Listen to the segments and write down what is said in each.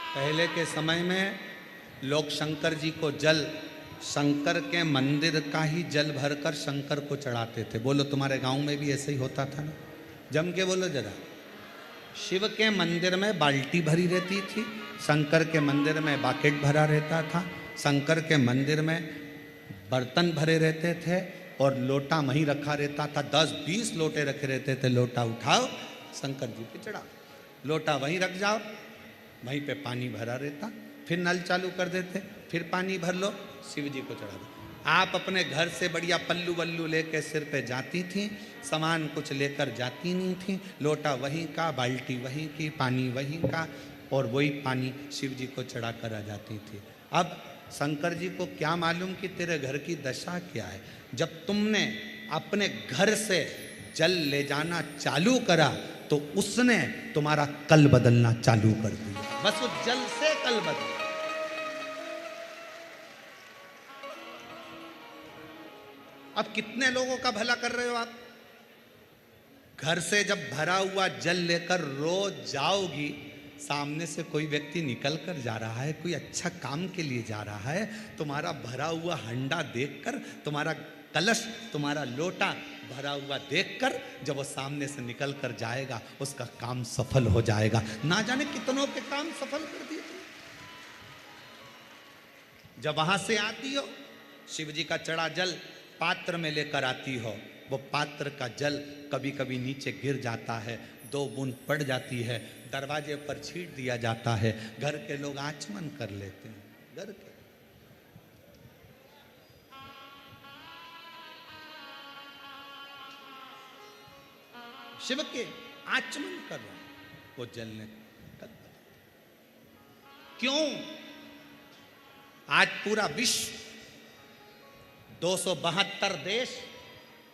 पहले के समय में लोग शंकर जी को जल, शंकर के मंदिर का ही जल भरकर शंकर को चढ़ाते थे। बोलो तुम्हारे गांव में भी ऐसे ही होता था ना? जम के बोलो जरा। शिव के मंदिर में बाल्टी भरी रहती थी, शंकर के मंदिर में बाकेट भरा रहता था, शंकर के मंदिर में बर्तन भरे रहते थे और लोटा वहीं रखा रहता था। 10-20 लोटे रखे रहते थे। लोटा उठाओ शंकर जी पे चढ़ाओ, लोटा वहीं रख जाओ, वहीं पे पानी भरा रहता। फिर नल चालू कर देते, फिर पानी भर लो, शिव जी को चढ़ा दो। आप अपने घर से बढ़िया पल्लू वल्लू लेके सिर पे जाती थी, सामान कुछ लेकर जाती नहीं थी। लोटा वहीं का, बाल्टी वहीं की, पानी वहीं का, और वही पानी शिव जी को चढ़ा कर आ जाती थी। अब शंकर जी को क्या मालूम कि तेरे घर की दशा क्या है। जब तुमने अपने घर से जल ले जाना चालू करा तो उसने तुम्हारा कल बदलना चालू कर दिया। बस वो जल से कल बदला। अब कितने लोगों का भला कर रहे हो आप? घर से जब भरा हुआ जल लेकर रोज जाओगी, सामने से कोई व्यक्ति निकल कर जा रहा है, कोई अच्छा काम के लिए जा रहा है, तुम्हारा भरा हुआ हंडा देखकर, तुम्हारा कलश, तुम्हारा लोटा भरा हुआ देखकर जब वो सामने से निकल कर जाएगा, उसका काम सफल हो जाएगा। ना जाने कितनों के काम सफल कर दिए। जब वहां से आती हो, शिव जी का चढ़ा जल पात्र में लेकर आती हो, वो पात्र का जल कभी कभी नीचे गिर जाता है, 2 बूंद पड़ जाती है, दरवाजे पर छींट दिया जाता है। घर के लोग आचमन कर लेते हैं। घर के शिव के आचमन कर रहे हैं, वो जल ने क्यों? आज पूरा विश्व, 272 देश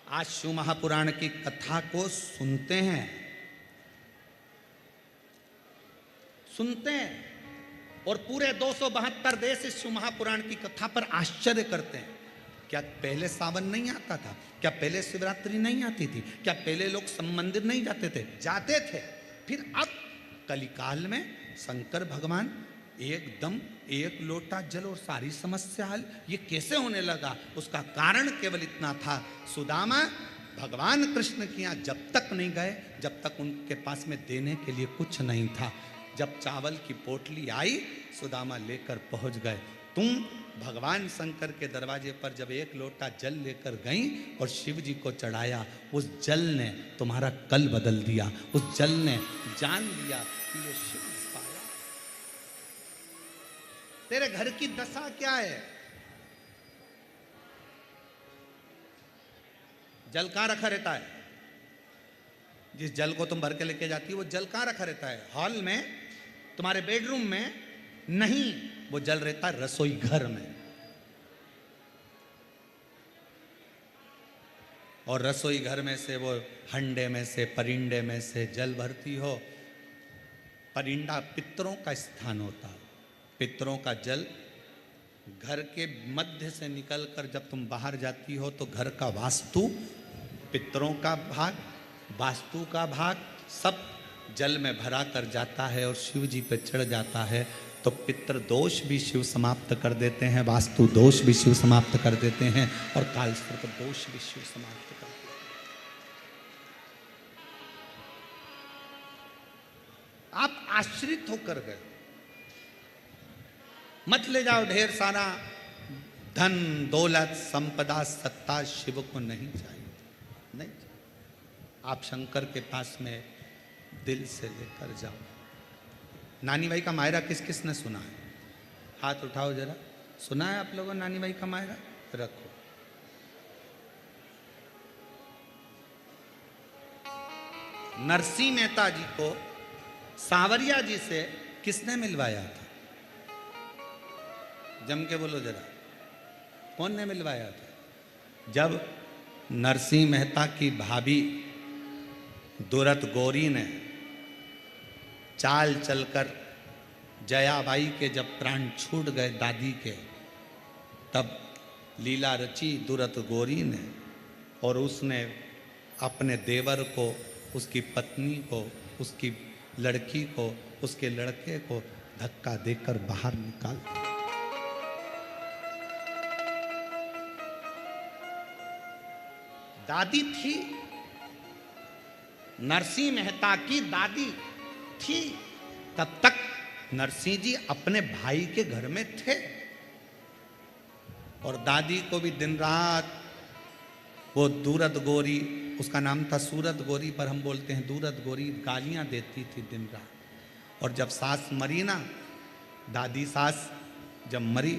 आज शिव महापुराण की कथा को सुनते हैं, और पूरे 272 देश इस शिव महापुराण की कथा पर आश्चर्य करते हैं। क्या पहले सावन नहीं आता था? क्या पहले शिवरात्रि नहीं आती थी? क्या पहले लोग मंदिर नहीं जाते थे? जाते थे। फिर अब कलिकाल में शंकर भगवान एकदम एक लोटा जल और सारी समस्या हल, ये कैसे होने लगा? उसका कारण केवल इतना था, सुदामा भगवान कृष्ण के यहाँ जब तक नहीं गए, जब तक उनके पास में देने के लिए कुछ नहीं था। जब चावल की पोटली आई, सुदामा लेकर पहुंच गए। तुम भगवान शंकर के दरवाजे पर जब एक लोटा जल लेकर गई और शिव जी को चढ़ाया, उस जल ने तुम्हारा कल बदल दिया। उस जल ने जान लिया कि ये शिव पाया। तेरे घर की दशा क्या है? जल कहां रखा रहता है? जिस जल को तुम भर के लेके जाती हो, वो जल कहां रखा रहता है? हॉल में, तुम्हारे बेडरूम में नहीं, वो जल रहता है रसोई घर में। और रसोई घर में से वो हंडे में से, परिंडे में से जल भरती हो। परिंडा पितरों का स्थान होता है। पितरों का जल घर के मध्य से निकलकर जब तुम बाहर जाती हो तो घर का वास्तु, पितरों का भाग, वास्तु का भाग सब जल में भरा कर जाता है और शिव जी पे चढ़ जाता है। तो पितृ दोष भी शिव समाप्त कर देते हैं, वास्तु दोष भी शिव समाप्त कर देते हैं, और कालसर्प दोष भी शिव समाप्त कर देते हैं। आप आश्रित होकर गए। मत ले जाओ ढेर सारा धन, दौलत, संपदा, सत्ता, शिव को नहीं चाहिए, नहीं चाहिए। आप शंकर के पास में दिल से लेकर जाओ। नानी भाई का मायरा किस किस ने सुना है? हाथ उठाओ जरा। सुना है आप लोगों ने नानी भाई का मायरा? रखो। नरसिंह मेहता जी को सांवरिया जी से किसने मिलवाया था? जम के बोलो जरा, कौन ने मिलवाया था? जब नरसिंह मेहता की भाभी दुरत गौरी ने चाल चलकर जयाबाई के जब प्राण छूट गए दादी के, तब लीला रची दुरत गौरी ने, और उसने अपने देवर को, उसकी पत्नी को, उसकी लड़की को, उसके लड़के को धक्का देकर बाहर निकाल। दादी थी, नरसिंह मेहता की दादी थी। तब तक नरसिंह जी अपने भाई के घर में थे और दादी को भी दिन रात वो दूरद गोरी, उसका नाम था सूरत गोरी पर हम बोलते हैं दूरद गोरी, गालियां देती थी दिन रात। और जब सास मरी ना, दादी सास जब मरी,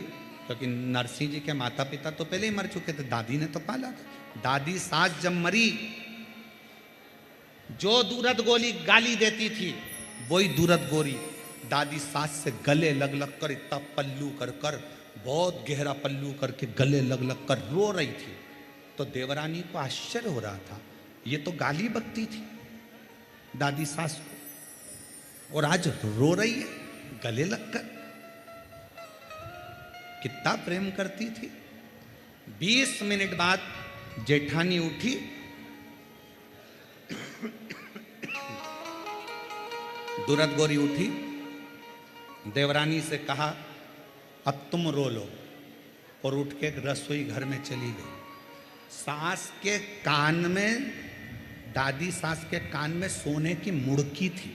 क्योंकि नरसिंह जी के माता पिता तो पहले ही मर चुके थे, दादी ने तो पाला था। दादी सास जब मरी, जो दूरद गोली गाली देती थी वही दूरद गोरी दादी सास से गले लग लग कर, इतना पल्लू कर कर, बहुत गहरा पल्लू करके गले लग लग कर रो रही थी। तो देवरानी को आश्चर्य हो रहा था, ये तो गाली बकती थी दादी सास को और आज रो रही है गले लगकर। कितना प्रेम करती थी। 20 मिनट बाद जेठानी उठी, दूरद गोरी उठी, देवरानी से कहा अब तुम रो लो, और उठ के रसोई घर में चली गई। सास के कान में, दादी सास के कान में सोने की मुड़की थी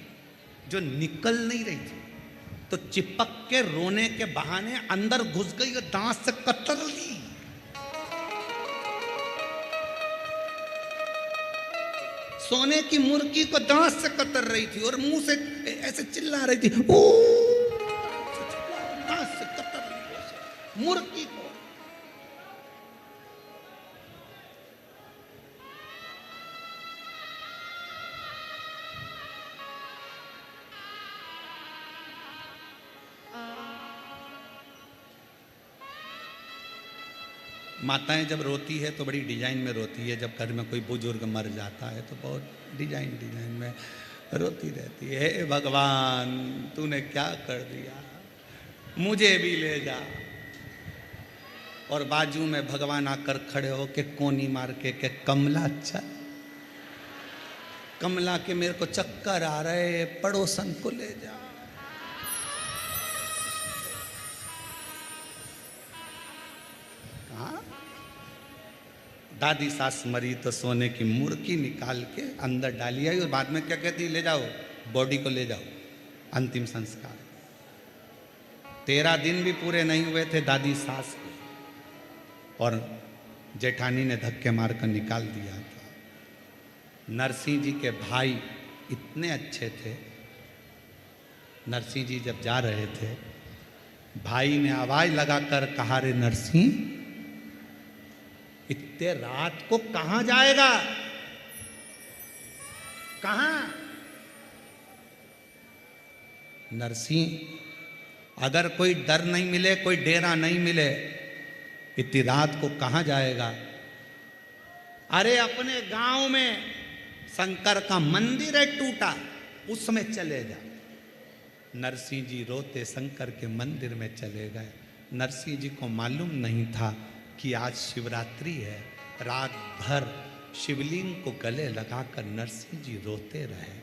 जो निकल नहीं रही थी, तो चिपक के रोने के बहाने अंदर घुस गई और दांत से कतर ली। सोने की मुर्गी को दांत से कतर रही थी और मुंह से ऐसे चिल्ला रही थी, ओ दांत से कतर रही मुर्गी को। माताएं जब रोती है तो बड़ी डिजाइन में रोती है। जब घर में कोई बुजुर्ग मर जाता है तो बहुत डिजाइन डिजाइन में रोती रहती है, हे भगवान तूने क्या कर दिया, मुझे भी ले जा। और बाजू में भगवान आकर खड़े हो के कोनी मार के कमला चल, कमला के मेरे को चक्कर आ रहे, पड़ोसन को ले जा। दादी सास मरी तो सोने की मुर्गी निकाल के अंदर डाली आई और बाद में क्या कहती, ले जाओ बॉडी को, ले जाओ अंतिम संस्कार। 13 दिन भी पूरे नहीं हुए थे दादी सास के और जेठानी ने धक्के मारकर निकाल दिया था। नरसिंह जी के भाई इतने अच्छे थे, नरसिंह जी जब जा रहे थे भाई ने आवाज लगाकर कहा, रे नरसिंह इतने रात को कहां जाएगा, कहां? नरसिंह अगर कोई डर नहीं मिले, कोई डेरा नहीं मिले, इतनी रात को कहां जाएगा? अरे अपने गांव में शंकर का मंदिर है टूटा, उसमें चले जा। नरसिंह जी रोते शंकर के मंदिर में चले गए। नरसिंह जी को मालूम नहीं था कि आज शिवरात्रि है। रात भर शिवलिंग को गले लगाकर नरसिंह जी रोते रहे।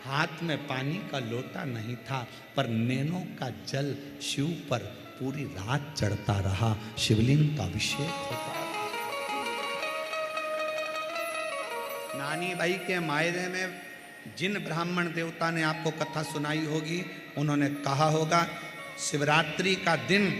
हाथ में पानी का लोटा नहीं था, पर नैनों का जल शिव पर पूरी रात चढ़ता रहा, शिवलिंग का अभिषेक होता रहा। नानी भाई के मायरे में जिन ब्राह्मण देवता ने आपको कथा सुनाई होगी, उन्होंने कहा होगा शिवरात्रि का दिन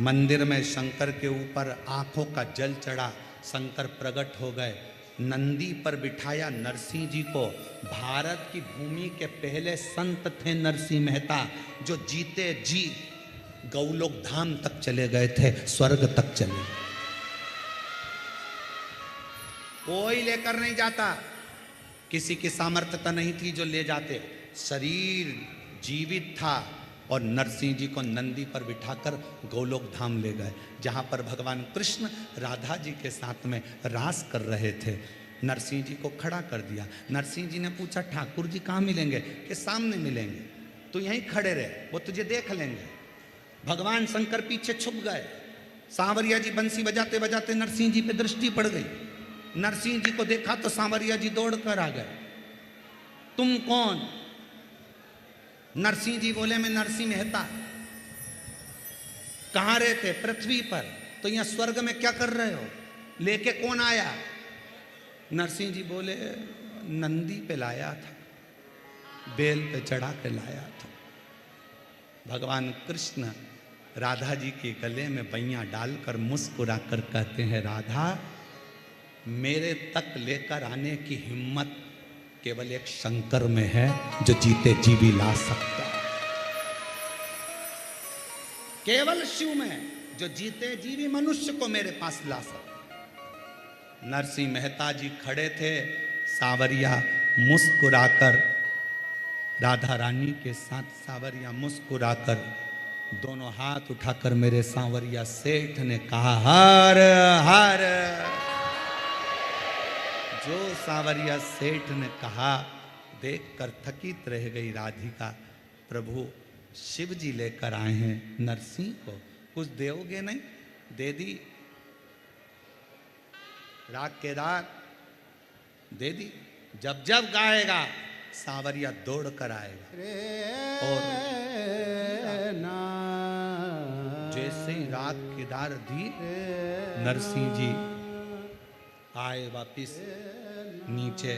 मंदिर में शंकर के ऊपर आंखों का जल चढ़ा, शंकर प्रकट हो गए, नंदी पर बिठाया नरसिंह जी को। भारत की भूमि के पहले संत थे नरसिंह मेहता, जो जीते जी गौलोक धाम तक चले गए थे, स्वर्ग तक चले गए। कोई लेकर नहीं जाता, किसी की सामर्थ्यता नहीं थी जो ले जाते, शरीर जीवित था और नरसिंह जी को नंदी पर बिठाकर गोलोक धाम ले गए, जहाँ पर भगवान कृष्ण राधा जी के साथ में रास कर रहे थे। नरसिंह जी को खड़ा कर दिया। नरसिंह जी ने पूछा, ठाकुर जी कहाँ मिलेंगे? कि सामने मिलेंगे, तो यहीं खड़े रहे, वो तुझे देख लेंगे। भगवान शंकर पीछे छुप गए। सांवरिया जी बंसी बजाते बजाते नरसिंह जी पे दृष्टि पड़ गई। नरसिंह जी को देखा तो सांवरिया जी दौड़ कर आ गए। तुम कौन? नरसिंह जी बोले मैं नरसिंह मेहता। कहाँ रहते? पृथ्वी पर। तो यहाँ स्वर्ग में क्या कर रहे हो? लेके कौन आया? नरसिंह जी बोले नंदी पे लाया था, बेल पे चढ़ा के लाया था। भगवान कृष्ण राधा जी के गले में बैया डालकर मुस्कुरा कर कहते हैं, राधा मेरे तक लेकर आने की हिम्मत केवल एक शंकर में है, जो जीते जी भी ला सकता है। केवल शिव में, जो जीते जी भी मनुष्य को मेरे पास ला सकता। नरसिंह मेहता जी खड़े थे, सावरिया मुस्कुराकर, राधा रानी के साथ सावरिया मुस्कुराकर दोनों हाथ उठाकर मेरे सांवरिया सेठ ने कहा, हर हर। जो सांवरिया सेठ ने कहा देखकर थकित रह गई राधिका। प्रभु शिव जी लेकर आए हैं नरसिंह को, कुछ दोगे नहीं? दे दी, राग के राग दे दी। जब जब गाएगा सांवरिया दौड़ कर आएगा। और जैसे ही राग केदार दी, नरसिंह जी आए वापिस नीचे।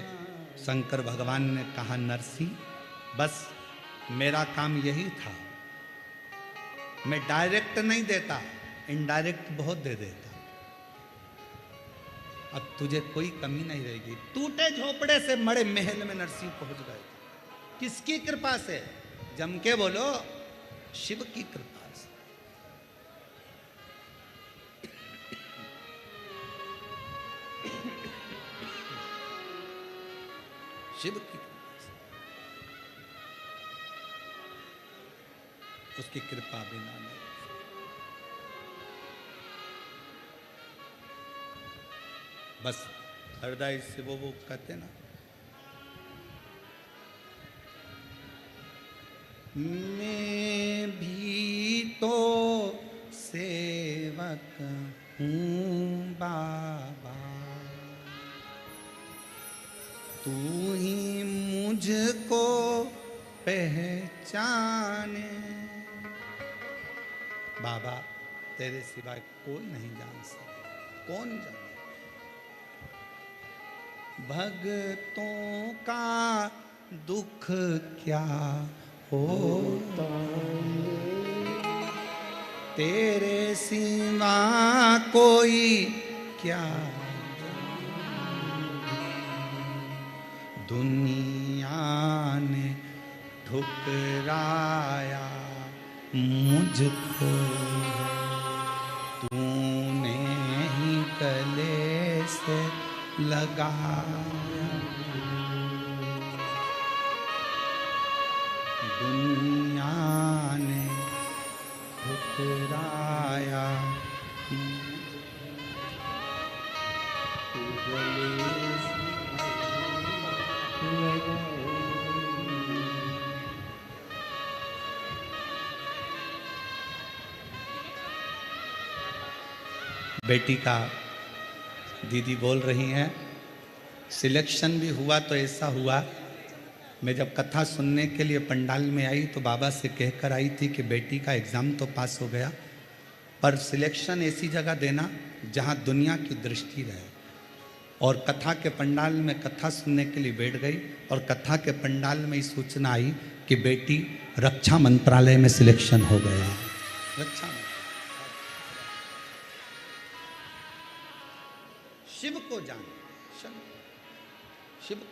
शंकर भगवान ने कहा, नरसिंह बस मेरा काम यही था, मैं डायरेक्ट नहीं देता, इनडायरेक्ट बहुत दे देता। अब तुझे कोई कमी नहीं रहेगी। टूटे झोपड़े से मड़े महल में नरसिंह पहुंच गए। किसकी कृपा से? जम के बोलो, शिव की कृपा से। शिव की कृपा से, उसकी कृपा बिना नहीं। बस हृदय से वो कहते ना, मैं भी तो सेवक हूँ बाबा, तू ही मुझको पहचाने। बाबा तेरे सिवाय कोई नहीं जान सकता। कौन जाने? भक्तों का दुख क्या होता, तेरे सिवा कोई क्या। दुनिया ने ठुकराया मुझको, तूने ही गले से लगाया। दुनिया ने ठुकराया, बेटी का दीदी बोल रही हैं, सिलेक्शन भी हुआ तो ऐसा हुआ, मैं जब कथा सुनने के लिए पंडाल में आई तो बाबा से कहकर आई थी कि बेटी का एग्ज़ाम तो पास हो गया, पर सिलेक्शन ऐसी जगह देना जहां दुनिया की दृष्टि रहे। और कथा के पंडाल में कथा सुनने के लिए बैठ गई और कथा के पंडाल में ही सूचना आई कि बेटी रक्षा मंत्रालय में सिलेक्शन हो गया। रक्षा शिव को जान, शिव को।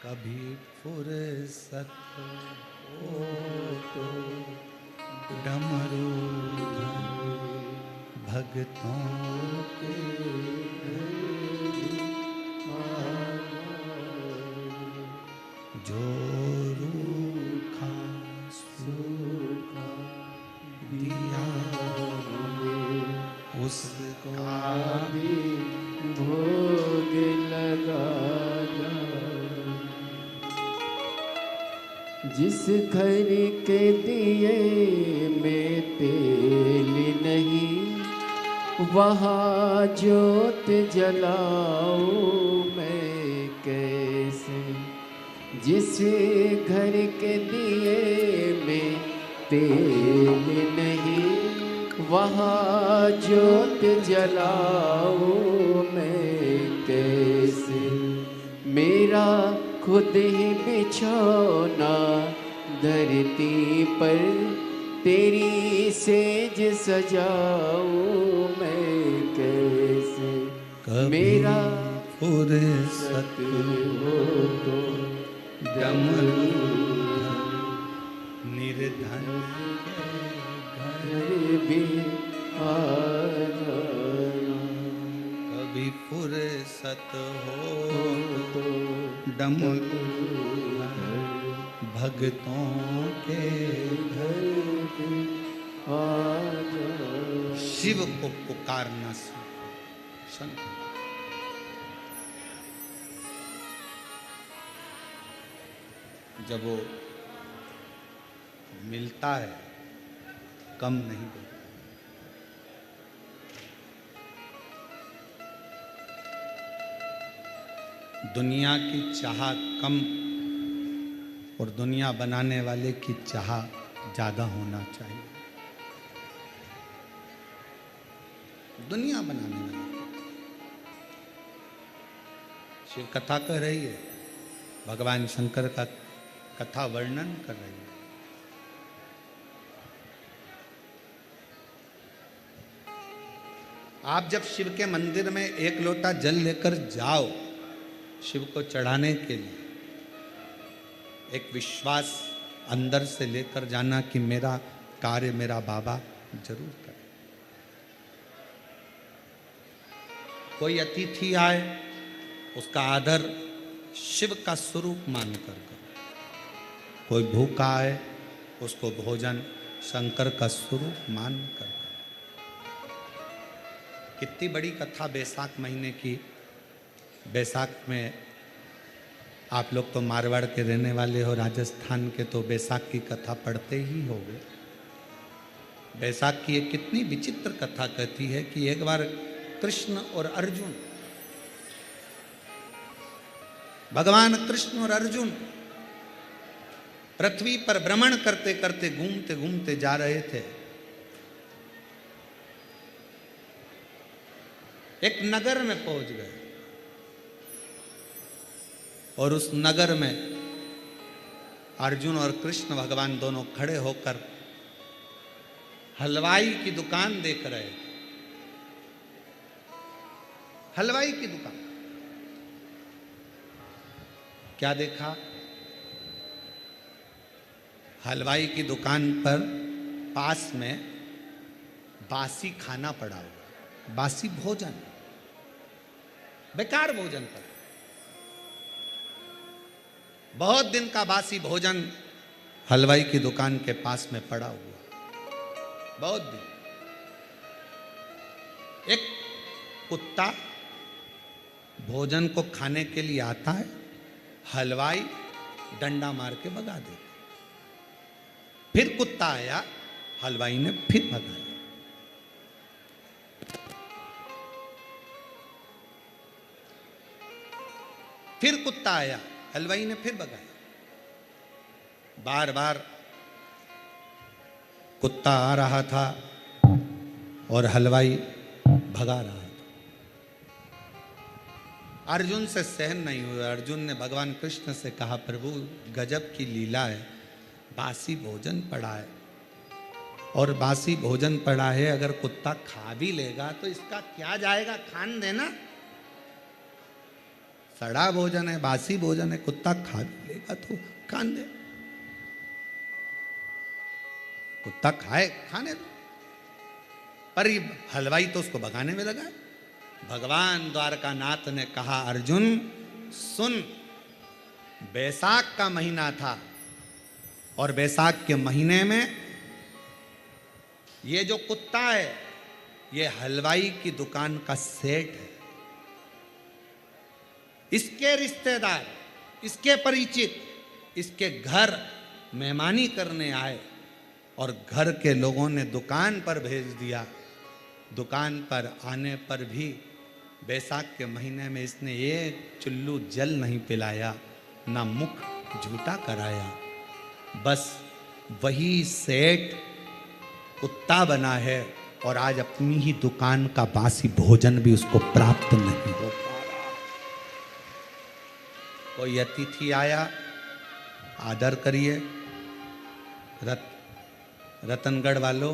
कभी फुर्सत हो तो डमरू भक्तों के जो रूखा सूखा दिया उसका भी भोग लगा। जिस घर के दिए में तेल नहीं, वहाँ ज्योत जलाऊं मैं कैसे, जिस घर के दिए में तेल नहीं, वहाँ ज्योत जलाऊं मैं कैसे। मेरा खुद ही बिछौना धरती पर, तेरी सेज सजाऊं मैं कैसे। कभी मेरा फुर्सत हो तो डमरू निर्धन घर भी आ जाना। कभी फुर्सत हो तो डमरू भगतों के घर आ जाना। शिव को पुकारना सुन। जब वो मिलता है कम नहीं देता। दुनिया की चाह कम और दुनिया बनाने वाले की चाह ज्यादा होना चाहिए। दुनिया बनाने वाले शिव कथा कह रही है, भगवान शंकर का कथा वर्णन कर रही है। आप जब शिव के मंदिर में एक लोटा जल लेकर जाओ शिव को चढ़ाने के लिए, एक विश्वास अंदर से लेकर जाना कि मेरा कार्य मेरा बाबा जरूर करे। कोई अतिथि आए उसका आदर शिव का स्वरूप मानकर करो। कोई भूखा आए उसको भोजन शंकर का स्वरूप मानकर करो। कितनी बड़ी कथा बैसाख महीने की। बैसाख में आप लोग तो मारवाड़ के रहने वाले हो, राजस्थान के, तो बैसाख की कथा पढ़ते ही होंगे। बैसाख की एक कितनी विचित्र कथा कहती है कि एक बार कृष्ण और अर्जुन, भगवान कृष्ण और अर्जुन पृथ्वी पर भ्रमण करते करते घूमते घूमते जा रहे थे। एक नगर में पहुंच गए और उस नगर में अर्जुन और कृष्ण भगवान दोनों खड़े होकर हलवाई की दुकान देख रहे थे। हलवाई की दुकान। क्या देखा? हलवाई की दुकान पर पास में बासी खाना पड़ा हुआ, बासी भोजन, बेकार भोजन पर। बहुत दिन का बासी भोजन हलवाई की दुकान के पास में पड़ा हुआ, बहुत दिन। एक कुत्ता भोजन को खाने के लिए आता है, हलवाई डंडा मार के भगा देता। फिर कुत्ता आया, हलवाई ने फिर भगाया। फिर कुत्ता आया, हलवाई ने फिर भगाया। बार बार कुत्ता आ रहा था और हलवाई भगा रहा था। अर्जुन से सहन नहीं हुआ। अर्जुन ने भगवान कृष्ण से कहा, प्रभु गजब की लीला है, बासी भोजन पड़ा है और बासी भोजन पड़ा है, अगर कुत्ता खा भी लेगा तो इसका क्या जाएगा, खान देना। सड़ा भोजन है, बासी भोजन है, कुत्ता खा भी लेगा तो खान दे। कुत्ता खाए, खाने दो। पर ये हलवाई तो उसको भगाने में लगा है। भगवान द्वारकानाथ ने कहा, अर्जुन सुन, बैसाख का महीना था और बैसाख के महीने में ये जो कुत्ता है ये हलवाई की दुकान का सेठ है। इसके रिश्तेदार, इसके परिचित इसके घर मेहमानी करने आए और घर के लोगों ने दुकान पर भेज दिया दुकान पर आने पर भी बैसाख के महीने में इसने एक चुल्लू जल नहीं पिलाया, ना मुख झूठा कराया। बस वही सेठ कुत्ता बना है और आज अपनी ही दुकान का बासी भोजन भी उसको प्राप्त नहीं हो पा रहा। कोई अतिथि आया, आदर करिए। रतनगढ़ वालों,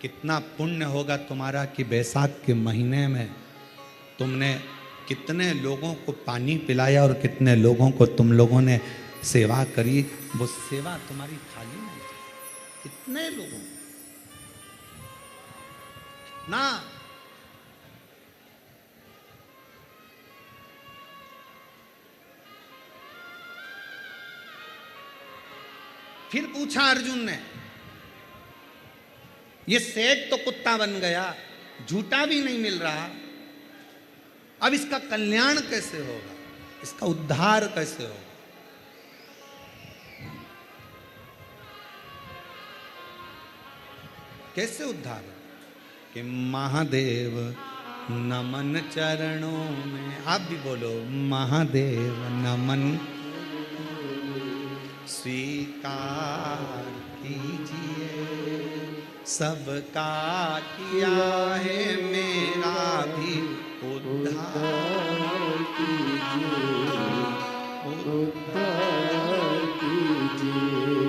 कितना पुण्य होगा तुम्हारा कि बैसाख के महीने में तुमने कितने लोगों को पानी पिलाया और कितने लोगों को तुम लोगों ने सेवा करी। वो सेवा तुम्हारी खाली नहीं थी। कितने लोगों ना, फिर पूछा अर्जुन ने, ये सेठ तो कुत्ता बन गया, झूठा भी नहीं मिल रहा, अब इसका कल्याण कैसे होगा, इसका उद्धार कैसे होगा? कैसे उद्धार होगा? कि महादेव नमन चरणों में, आप भी बोलो महादेव नमन स्वीकार कीजिए, सबका किया है मेरा भी उद्धार कीजिए, उद्धार कीजिए।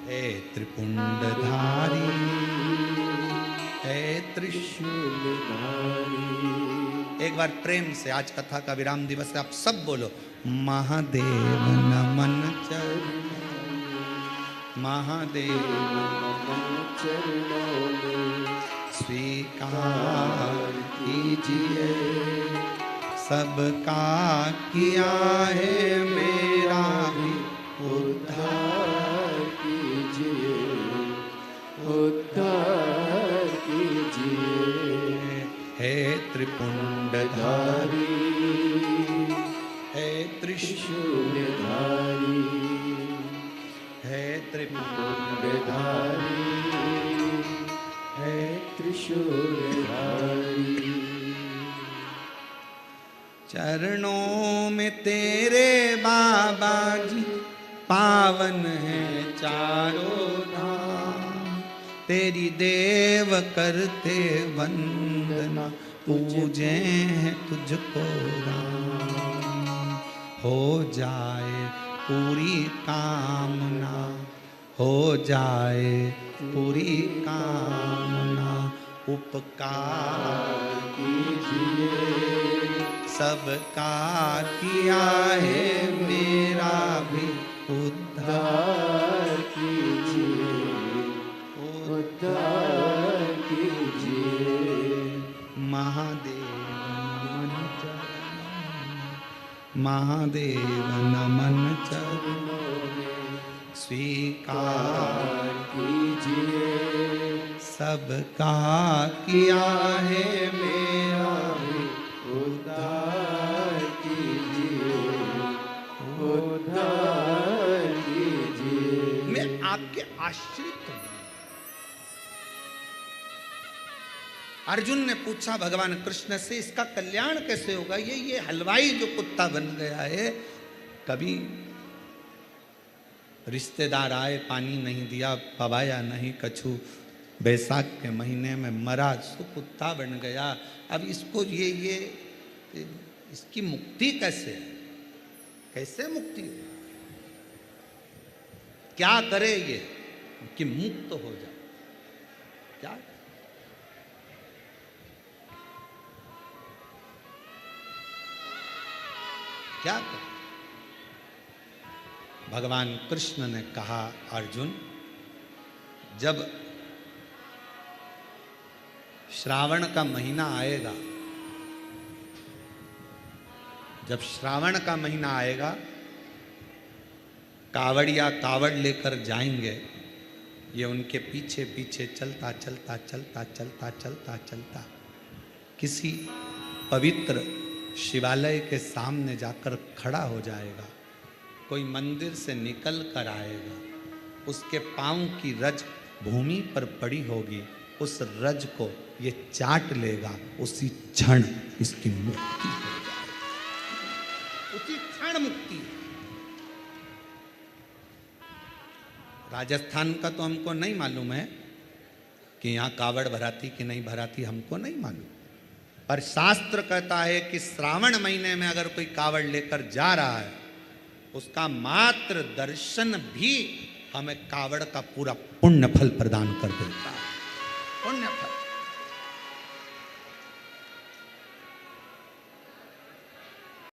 हे त्रिपुंडधारी, हे त्रिशूलधारी। एक बार प्रेम से, आज कथा का विराम दिवस है, आप सब बोलो महादेव नमन चरणों, महादेव नमन चरणों में स्वीकार कीजिए, सबका किया है मेरा भी उद्धार कीजिए, उद्धार कीजिए। हे त्रिपुंडधारी, हे त्रिशूलधारी, हे त्रिपुंडधारी, हे त्रिशूलधारी। चरणों में तेरे बाबा जी पावन है चारों धाम, तेरी देव करते वंदना, पूजे हैं तुझको राम। हो जाए पूरी कामना, हो जाए पूरी कामना, उपकार कीजिए, सबका किया है मेरा भी उद्धार कीजिए, उद्धार कीजिए। महादेव नमन चरणों, महादेव नमन चरणों में स्वीकार कीजिए, सबका किया है मेरा भी उद्धार कीजिए, उद्धार कीजिए। मैं आपके आश्रित हूं। अर्जुन ने पूछा भगवान कृष्ण से, इसका कल्याण कैसे होगा? ये हलवाई जो कुत्ता बन गया है, कभी रिश्तेदार आए, पानी नहीं दिया, पवाया नहीं कछु, बैसाख के महीने में मरा, सो कुत्ता बन गया। अब इसको ये इसकी मुक्ति कैसे है? कैसे मुक्ति हो? क्या करे ये कि मुक्त हो जाए? क्या क्या करे? भगवान कृष्ण ने कहा, अर्जुन, जब श्रावण का महीना आएगा, जब श्रावण का महीना आएगा, कावड़िया कावड़ लेकर जाएंगे, ये उनके पीछे पीछे चलता चलता चलता चलता चलता चलता किसी पवित्र शिवालय के सामने जाकर खड़ा हो जाएगा। कोई मंदिर से निकल कर आएगा, उसके पांव की रज भूमि पर पड़ी होगी, उस रज को ये चाट लेगा, उसी क्षण इसकी मुक्ति हो जाएगी, उसी क्षण मुक्ति। राजस्थान का तो हमको नहीं मालूम है कि यहाँ कावड़ भराती कि नहीं भराती, हमको नहीं मालूम, पर शास्त्र कहता है कि श्रावण महीने में अगर कोई कावड़ लेकर जा रहा है, उसका मात्र दर्शन भी हमें कावड़ का पूरा पुण्य फल प्रदान कर देता है, पुण्य फल।